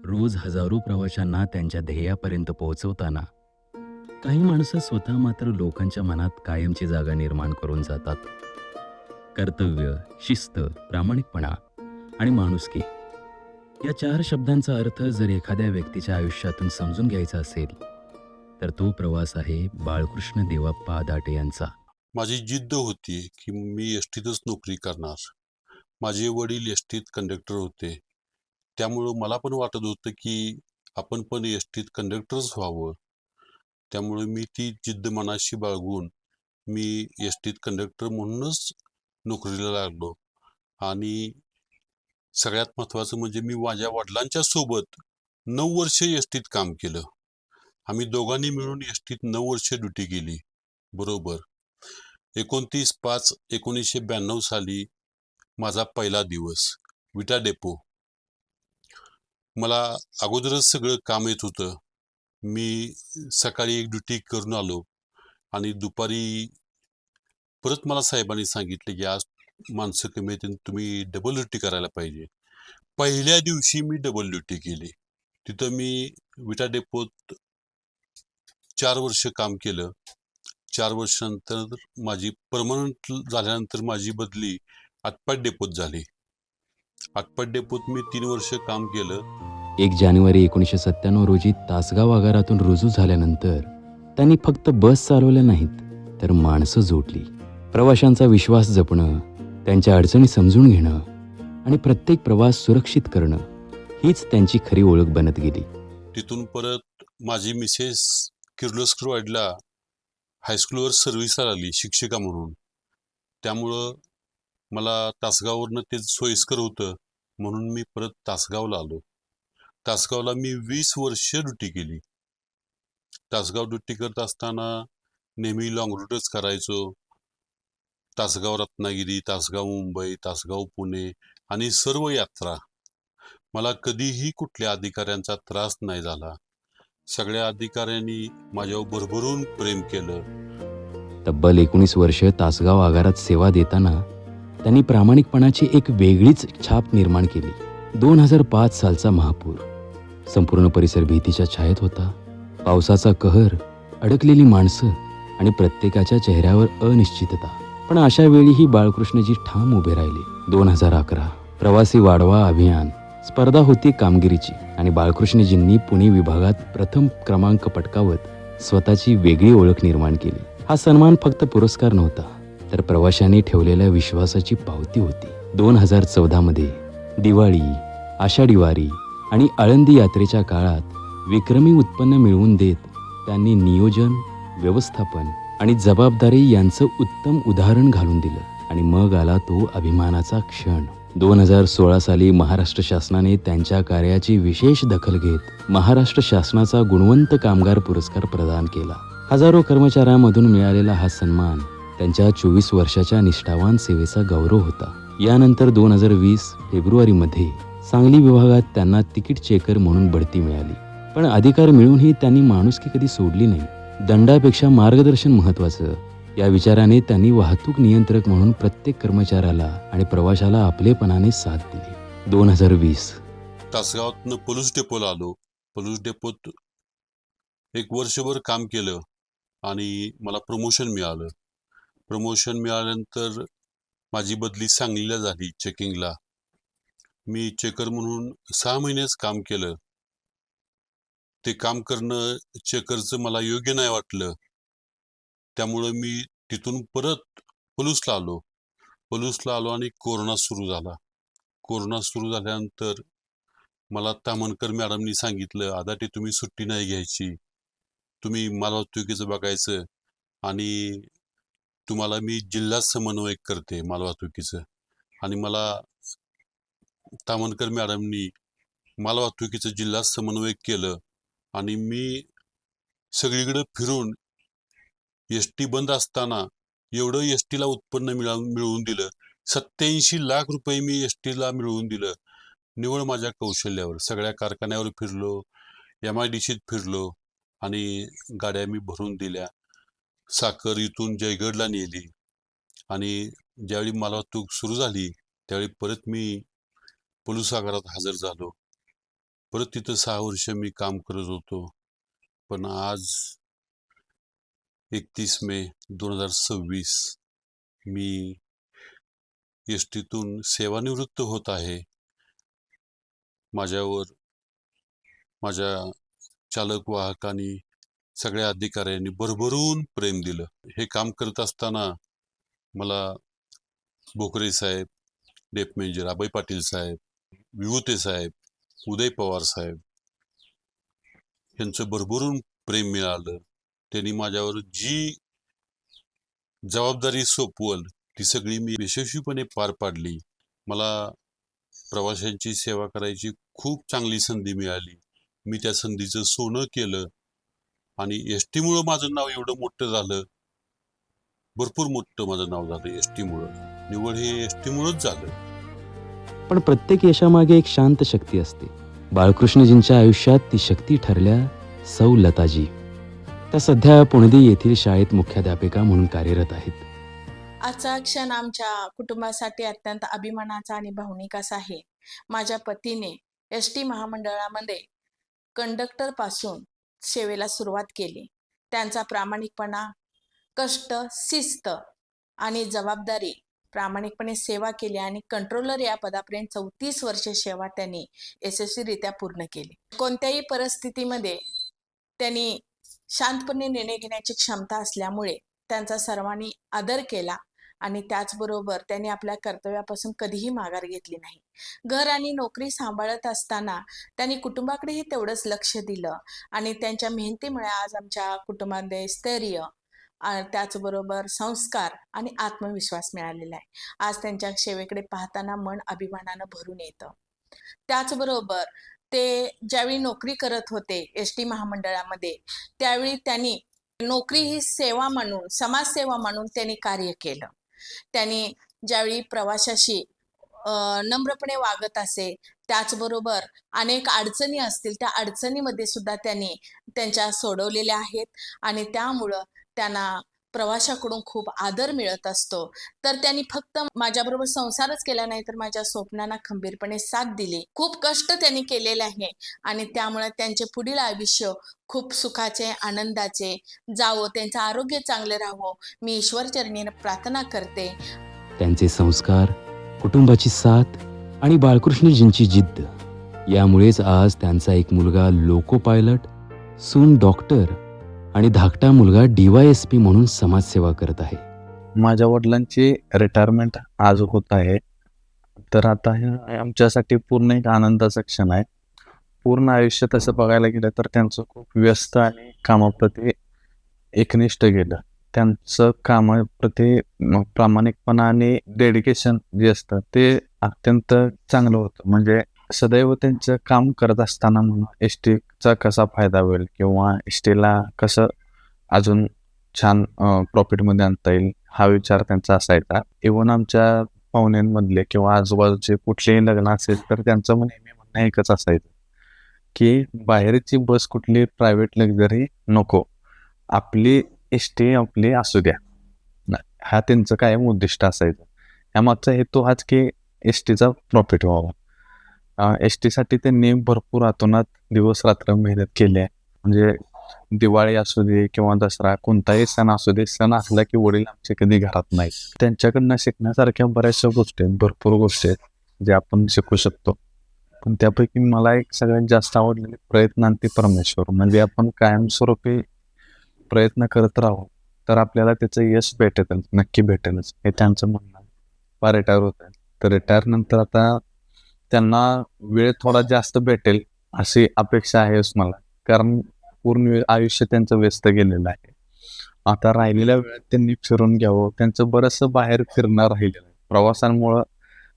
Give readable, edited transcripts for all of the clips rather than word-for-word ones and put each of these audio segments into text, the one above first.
रोज हजारो प्रवाशांना त्यांच्या ध्येयापर्यंत पोहोचवताना काही माणसं स्वतः मात्र लोकांच्या मनात कायमची जागा निर्माण करून जातात. कर्तव्य, शिस्त, प्रामाणिकपणा आणि माणुसकी या चार शब्दांचा अर्थ जर एखाद्या व्यक्तीच्या आयुष्यातून समजून घ्यायचा असेल तर तो प्रवास आहे बाळकृष्ण देवाप्पा दाटे यांचा. माझी जिद्द होती की मी एसटीतच नोकरी करणार. माझे वडील एसटीत कंडक्टर होते. त्यामुळं मला पण वाटत होतं की आपण पण एसटीत कंडक्टरच व्हावं. त्यामुळे मी ती जिद्द मनाशी बाळगून मी एसटीत कंडक्टर म्हणूनच नोकरीला लागलो. आणि सगळ्यात महत्त्वाचं म्हणजे मी माझ्या वडिलांच्या सोबत 9 वर्ष एसटीत काम केलं. आम्ही दोघांनी मिळून एसटीत 9 वर्ष ड्युटी केली. बरोबर 29/5/1992 साली माझा पहिला दिवस विटा डेपो. मला अगोदरच सगळं काम येत होतं. मी सकाळी एक ड्युटी करून आलो आणि दुपारी परत मला साहेबांनी सांगितले की आज माणसं कमी आहेत आणि तुम्ही डबल ड्युटी करायला पाहिजे. पहिल्या दिवशी मी डबल ड्युटी केली. तिथं मी विटा डेपोत 4 वर्ष काम केलं. 4 वर्षानंतर माझी परमनंट झाल्यानंतर माझी बदली आटपाडी डेपोत झाली. आटपाडी डेपोत मी 3 वर्ष काम केलं. 1 जानेवारी 1997 रोजी तासगाव आगारातून रुजू झाल्यानंतर त्यांनी फक्त बस चालवल्या नाहीत तर माणसं जोडली. प्रवाशांचा विश्वास जपणं, त्यांच्या अडचणी समजून घेणं आणि प्रत्येक प्रवास सुरक्षित करणं हीच त्यांची खरी ओळख बनत गेली. तिथून परत माझी मिसेस किर्लोस्करवाडीला हायस्कूलवर सर्व्हिसला लागली शिक्षिका म्हणून. त्यामुळं मला तासगाववरनं ते सोयीस्कर होतं म्हणून मी परत तासगावला आलो. तासगावला मी 20 वर्ष ड्युटी केली. तासगाव ड्युटी करत असताना नेहमी लॉंग रूटच करायचो. तासगाव रत्नागिरी, तासगाव मुंबई, तासगाव पुणे आणि सर्व यात्रा. मला कधीही कुठल्या अधिकाऱ्यांचा त्रास नाही झाला. सगळ्या अधिकाऱ्यांनी माझ्यावर भरभरून प्रेम केलं. तब्बल 19 वर्ष तासगाव आगारात सेवा देताना त्यांनी प्रामाणिकपणाची एक वेगळीच छाप निर्माण केली. 2005 सालचा महापूर. संपूर्ण परिसर भीतीच्या छायेत होता. पावसाचा कहर, अडकलेली माणसं आणि प्रत्येकाच्या चेहऱ्यावर अनिश्चितता. पण अशा वेळीही बाळकृष्णजी ठाम उभे राहिले. 2011 प्रवासी वाढवा अभियान स्पर्धा होती कामगिरीची आणि बाळकृष्णजींनी पुणे विभागात प्रथम क्रमांक पटकावत स्वतःची वेगळी ओळख निर्माण केली. हा सन्मान फक्त पुरस्कार नव्हता तर प्रवाशांनी ठेवलेल्या विश्वासाची पावती होती. 2014 मध्ये दिवाळी, आषाढी वारी आणि आळंदी यात्रेच्या काळात विक्रमी उत्पन्न मिळवून देत त्यांनी नियोजन, व्यवस्थापन आणि जबाबदारी यांचं उत्तम उदाहरण घालून दिलं. आणि मग आला तो अभिमानाचा क्षण. 2016 साली महाराष्ट्र शासनाने त्यांच्या कार्याची विशेष दखल घेत महाराष्ट्र शासनाचा गुणवंत कामगार पुरस्कार प्रदान केला. हजारो कर्मचाऱ्यांमधून मिळालेला हा सन्मान त्यांच्या 24 वर्षाच्या निष्ठावान सेवेचा गौरव होता. यानंतर 2020 फेब्रुवारीमध्ये सांगली विभागात त्यांना तिकीट चेकर म्हणून बढती मिळाली. पण अधिकार मिळूनही त्यांनी माणुसकी कधी सोडली नाही. दंडापेक्षा मार्गदर्शन महत्त्वाचं या विचाराने त्यांनी वाहतूक नियंत्रक म्हणून प्रत्येक कर्मचाऱ्याला आणि प्रवाशाला आपलेपणाने साथ दिली. 2020 तासगावातनं पोलीस डेपोला आलो. पोलीस डेपोत 1 वर्षभर काम केलं आणि मला प्रमोशन मिळालं. प्रमोशन मिळाल्यानंतर माझी बदली सांगलीला झाली चेकिंगला. मी चेकर म्हणून 6 महिनेच काम केलं. ते काम करणं चेकरचं मला योग्य नाही वाटलं. त्यामुळं मी तिथून परत पलूसला आलो. पलूसला आलो आणि कोरोना सुरू झाला. कोरोना सुरू झाल्यानंतर मला तामणकर मॅडमनी सांगितलं, आदाटे तुम्ही सुट्टी नाही घ्यायची. तुम्ही मालवाहतुकीचं बघायचं आणि तुम्हाला मी जिल्हा समन्वयक करते मालवाहतुकीचं. आणि मला तामणकर मॅडमनी मालवाहतुकीचं जिल्हा समन्वयक केलं आणि मी सगळीकडे फिरून एसटी बंद असताना एवढं एसटीला उत्पन्न मिळवून दिलं. 87 लाख रुपये मी एसटीला मिळवून दिलं. निव्वळ माझ्या कौशल्यावर. सगळ्या कारखान्यावर फिरलो, MIDCत फिरलो आणि गाड्या मी भरून दिल्या. साखर इथून जयगडला नेली आणि ज्यावेळी मालवाहतूक सुरू झाली त्यावेळी परत मी पलूस आगारात हजर झालो. परत तिथं 6 वर्ष मी काम करत होतो. पण आज 31 मे 2026 मी एसटीतून सेवानिवृत्त होत आहे. माझ्यावर माझ्या चालक वाहकांनी, सगळ्या अधिकाऱ्यांनी भरभरून प्रेम दिलं. हे काम करत असताना मला भोकरे साहेब, डेप मेजर अभय पाटील साहेब, विभूते साहेब, उदय पवार साहेब यांचं भरभरून प्रेम मिळालं. त्यांनी माझ्यावर जी जबाबदारी सोपवल ती सगळी मी यशस्वीपणे पार पाडली. मला प्रवाशांची सेवा करायची खूप चांगली संधी मिळाली. मी त्या संधीचं सोनं केलं आणि एसटीमुळं माझं नाव एवढं मोठं झालं. भरपूर मोठं माझं नाव झालं एसटीमुळं. निवड हे एसटीमुळंच झालं. पण प्रत्येक यशामागे एक शांत शक्ती असते. बाळकृष्णजींच्या आयुष्यात ती शक्ती ठरल्या सौ लताजी. त्या सध्या पुणेदी येथील शाळेत मुख्याध्यापिका म्हणून कार्यरत आहेत. आजचा क्षण आमच्या कुटुंबासाठी अत्यंत अभिमानाचा आणि भावनिक असा आहे. माझ्या पतीने एस टी महामंडळामध्ये कंडक्टर पासून सेवेला सुरुवात केली. त्यांचा प्रामाणिकपणा, कष्ट, शिस्त आणि जबाबदारी, प्रामाणिकपणे सेवा केली आणि कंट्रोलर या पदापर्यंत 34 वर्षे सेवा त्यांनी यशस्वीरित्या पूर्ण केली. कोणत्याही परिस्थितीमध्ये त्यांनी शांतपणे निर्णय घेण्याची क्षमता असल्यामुळे त्यांचा सर्वांनी आदर केला आणि त्याचबरोबर त्यांनी आपल्या कर्तव्यापासून कधीही माघार घेतली नाही. घर आणि नोकरी सांभाळत असताना त्यांनी कुटुंबाकडेही तेवढंच लक्ष दिलं आणि त्यांच्या मेहनतीमुळे आज आमच्या कुटुंबामध्ये स्थैर्य, त्याचबरोबर संस्कार आणि आत्मविश्वास मिळालेला आहे. आज त्यांच्या सेवेकडे पाहताना मन अभिमानानं भरून येतं. त्याचबरोबर ते ज्यावेळी नोकरी करत होते एस टी महामंडळामध्ये, त्यावेळी त्यांनी नोकरी ही सेवा म्हणून, समाजसेवा म्हणून त्यांनी कार्य केलं. त्यांनी ज्यावेळी प्रवाशाशी नम्रपणे वागत असे, त्याचबरोबर अनेक अडचणी असतील, त्या अडचणीमध्ये सुद्धा त्यांनी त्यांच्या सोडवलेल्या आहेत आणि त्यामुळं त्यांना प्रवाशाकडून खूप आदर मिळत असतो. तर त्यांनी फक्त माझ्याबरोबर संसारच केला नाही, तर माझ्या स्वप्नांना खंबीरपणे साथ दिली. खूप कष्ट त्यांनी केलेले आहे आणि त्यामुळे त्यांचे पुढील आयुष्य खूप सुखाचे, आनंदाचे जावो, त्यांचं आरोग्य चांगले राहावं, मी ईश्वरचरणी प्रार्थना करते. त्यांचे संस्कार, कुटुंबाची साथ आणि बाळकृष्णजींची जिद्द यामुळेच आज त्यांचा एक मुलगा लोको पायलट, सून डॉक्टर आणि धाकटा मुलगा DYSP म्हणून समाजसेवा करत आहे. माझ्या वडिलांची रिटायरमेंट आज होत आहे. तर आता हे आमच्यासाठी पूर्ण एक आनंदाचा क्षण आहे. पूर्ण आयुष्य तसं बघायला गेलं तर त्यांचं खूप व्यस्त आणि कामाप्रती एकनिष्ठ गेलं. त्यांचं कामाप्रती प्रामाणिकपणा आणि डेडिकेशन जे असतं ते अत्यंत चांगलं होतं. म्हणजे सदैव त्यांचं काम करत असताना म्हणून एस टीचा कसा फायदा होईल किंवा एस टीला कसं अजून छान प्रॉफिटमध्ये आणता येईल हा विचार त्यांचा असायचा. इव्हन आमच्या पाहुण्यांमधले किंवा आजूबाजूचे कुठलेही लग्न असेल तर त्यांचं नेहमी म्हणणं एकच असायचं की बाहेरची बस कुठली प्रायव्हेट लक्झरी नको, आपली एस टी आपली असू द्या. हा त्यांचं कायम उद्दिष्ट असायचं. यामागचा हेतू हाच की एस टीचा प्रॉफिट व्हावा. एस टीसाठी त्यांनी भरपूर अतोनात दिवस रात्र मेहनत केली आहे. म्हणजे दिवाळी असू दे किंवा दसरा, कोणताही सण असू दे, सण असला की वडील आमचे कधी घरात नाहीत. त्यांच्याकडनं शिकण्यासारख्या बऱ्याचशा गोष्टी आहेत, भरपूर गोष्टी आहेत जे आपण शिकू शकतो. पण त्यापैकी मला एक सगळ्यात जास्त आवडलेली प्रयत्नांती परमेश्वर. म्हणजे आपण कायमस्वरूपी प्रयत्न करत राहू तर आपल्याला त्याचं यश भेटेल, नक्की भेटेलच, हे त्यांचं म्हणणं आहे. रिटायर होत आहे तर रिटायर नंतर आता त्यांना वेळ थोडा जास्त भेटेल अशी अपेक्षा आहेच मला, कारण पूर्ण आयुष्य त्यांचं व्यस्त गेलेलं आहे. आता राहिलेल्या वेळात त्यांनी फिरून घ्यावं. त्यांचं बरंचसं बाहेर फिरणं राहिलेलं आहे. प्रवासांमुळं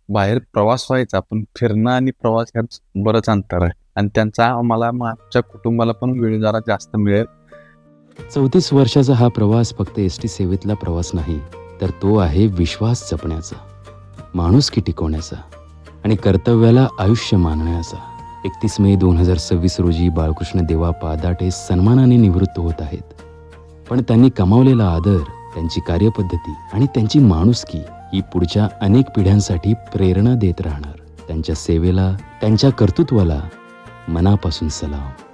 बाहेर प्रवास व्हायचा, पण फिरणं आणि प्रवास ह्यात बरंच अंतर आहे आणि त्यांचा आम्हाला आमच्या कुटुंबाला पण वेळ जरा जास्त मिळेल. 34 वर्षाचा हा प्रवास फक्त एस टी सेवेतला प्रवास नाही, तर तो आहे विश्वास जपण्याचा, माणुसकी टिकवण्याचा आणि कर्तव्याला आयुष्य मानण्याचा. 31 मे 2026 रोजी बाळकृष्ण देवा पादाटे सन्मानाने निवृत्त होत आहेत. पण त्यांनी कमावलेला आदर, त्यांची कार्यपद्धती आणि त्यांची माणुसकी ही पुढच्या अनेक पिढ्यांसाठी प्रेरणा देत राहणार. त्यांच्या सेवेला, त्यांच्या कर्तृत्वाला मनापासून सलाम.